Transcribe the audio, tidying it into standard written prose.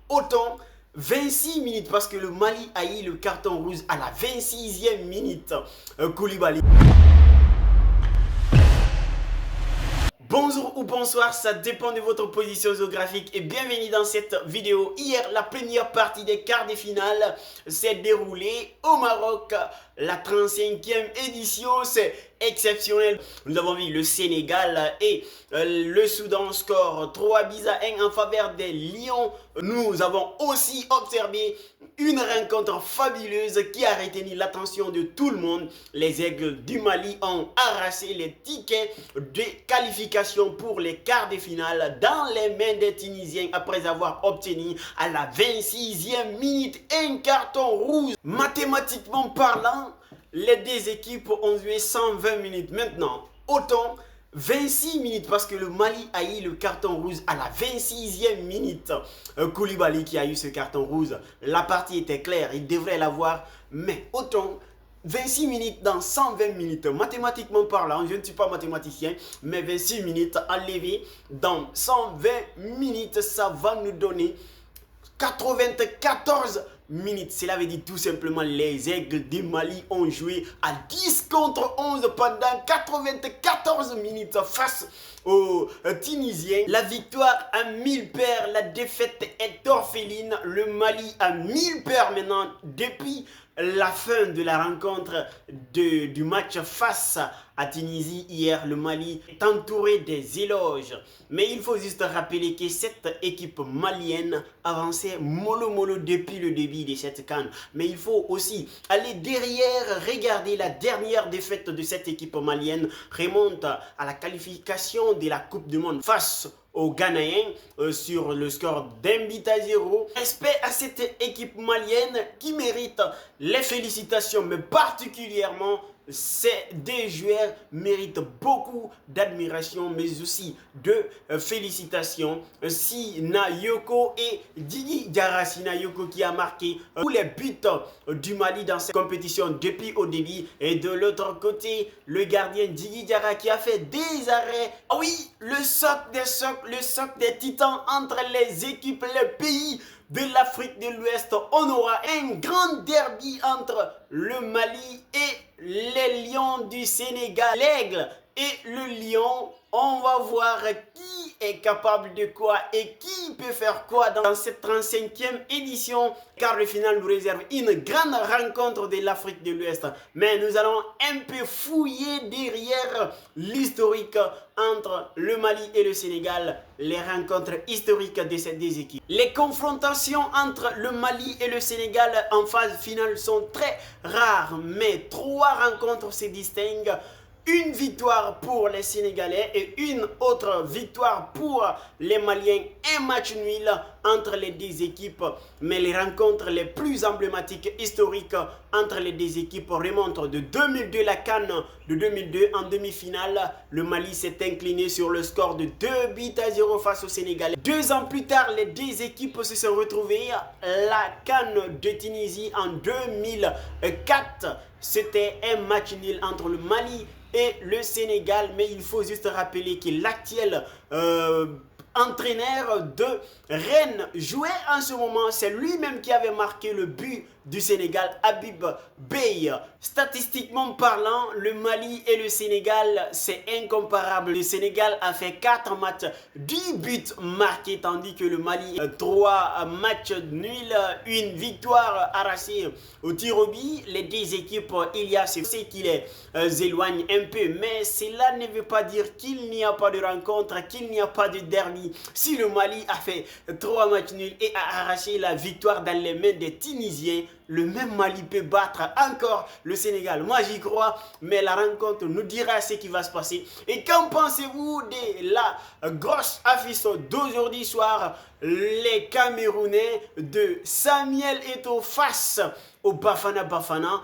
autant 26 minutes parce que le Mali a eu le carton rouge à la 26e minute. Koulibaly. Bonjour ou bonsoir, ça dépend de votre position géographique et bienvenue dans cette vidéo. Hier, la première partie des quarts de finale s'est déroulée au Maroc. La 35e édition, c'est exceptionnel. Nous avons vu le Sénégal et le Soudan score 3-1 en faveur des Lions. Nous avons aussi observé une rencontre fabuleuse qui a retenu l'attention de tout le monde. Les Aigles du Mali ont arraché les tickets de qualification pour les quarts de finale dans les mains des Tunisiens après avoir obtenu à la 26e minute un carton rouge. Mathématiquement parlant, les deux équipes ont joué 120 minutes. Maintenant, autant 26 minutes parce que le Mali a eu le carton rouge à la 26e minute. Koulibaly qui a eu ce carton rouge. La partie était claire, il devrait l'avoir. Mais autant 26 minutes dans 120 minutes. Mathématiquement parlant, je ne suis pas mathématicien, mais 26 minutes enlevées dans 120 minutes, ça va nous donner 94 minutes. Cela veut dire tout simplement les Aigles du Mali ont joué à 10 contre 11 pendant 94 minutes face aux Tunisiens. La victoire à 1000 paires, la défaite est orpheline. Le Mali a 1000 paires maintenant depuis la fin de la rencontre du match face à Tunisie hier. Le Mali est entouré des éloges. Mais il faut juste rappeler que cette équipe malienne avançait mollo depuis le début de cette CAN. Mais il faut aussi aller derrière, regarder la dernière défaite de cette équipe malienne remonte à la qualification de la Coupe du Monde face aux Ghanéens sur le score d'1-0. Respect à cette équipe malienne qui mérite les félicitations, mais particulièrement ces deux joueurs méritent beaucoup d'admiration, mais aussi de félicitations. Sina Yoko et Djigui Diarra. Sina Yoko qui a marqué tous les buts du Mali dans cette compétition depuis au début. Et de l'autre côté, le gardien Djigui Diarra qui a fait des arrêts. Ah oui, le soc des titans entre les équipes, les pays de l'Afrique de l'Ouest. On aura un grand derby entre le Mali et les Lions du Sénégal. L'Aigle et le Lion. On va voir qui est capable de quoi et qui peut faire quoi dans cette 35e édition. Car le final nous réserve une grande rencontre de l'Afrique de l'Ouest. Mais nous allons un peu fouiller derrière l'historique entre le Mali et le Sénégal. Les rencontres historiques de ces deux équipes. Les confrontations entre le Mali et le Sénégal en phase finale sont très rares. Mais 3 rencontres se distinguent. Une victoire pour les Sénégalais et une autre victoire pour les Maliens. Un match nul entre les deux équipes. Mais les rencontres les plus emblématiques historiques entre les deux équipes remontent de 2002, la CAN de 2002. En demi-finale, le Mali s'est incliné sur le score de 2-0 face aux Sénégalais. 2 ans plus tard, les deux équipes se sont retrouvées. La CAN de Tunisie en 2004. C'était un match nul entre le Mali et le Sénégal, mais il faut juste rappeler que l'actuel entraîneur de Rennes jouait en ce moment. C'est lui-même qui avait marqué le but du Sénégal, Habib Beye. Statistiquement parlant, le Mali et le Sénégal, c'est incomparable. Le Sénégal a fait 4 matchs, 10 buts marqués, tandis que le Mali, 3 matchs nuls, une victoire arrachée au tir au but. Les deux équipes, il y a ce qui les éloigne un peu, mais cela ne veut pas dire qu'il n'y a pas de rencontre, qu'il n'y a pas de derby. Si le Mali a fait 3 matchs nuls et a arraché la victoire dans les mains des Tunisiens, le même Mali peut battre encore le Sénégal. Moi j'y crois, mais la rencontre nous dira ce qui va se passer. Et qu'en pensez-vous de la grosse affiche d'aujourd'hui soir? Les Camerounais de Samuel Eto'o face au Bafana Bafana.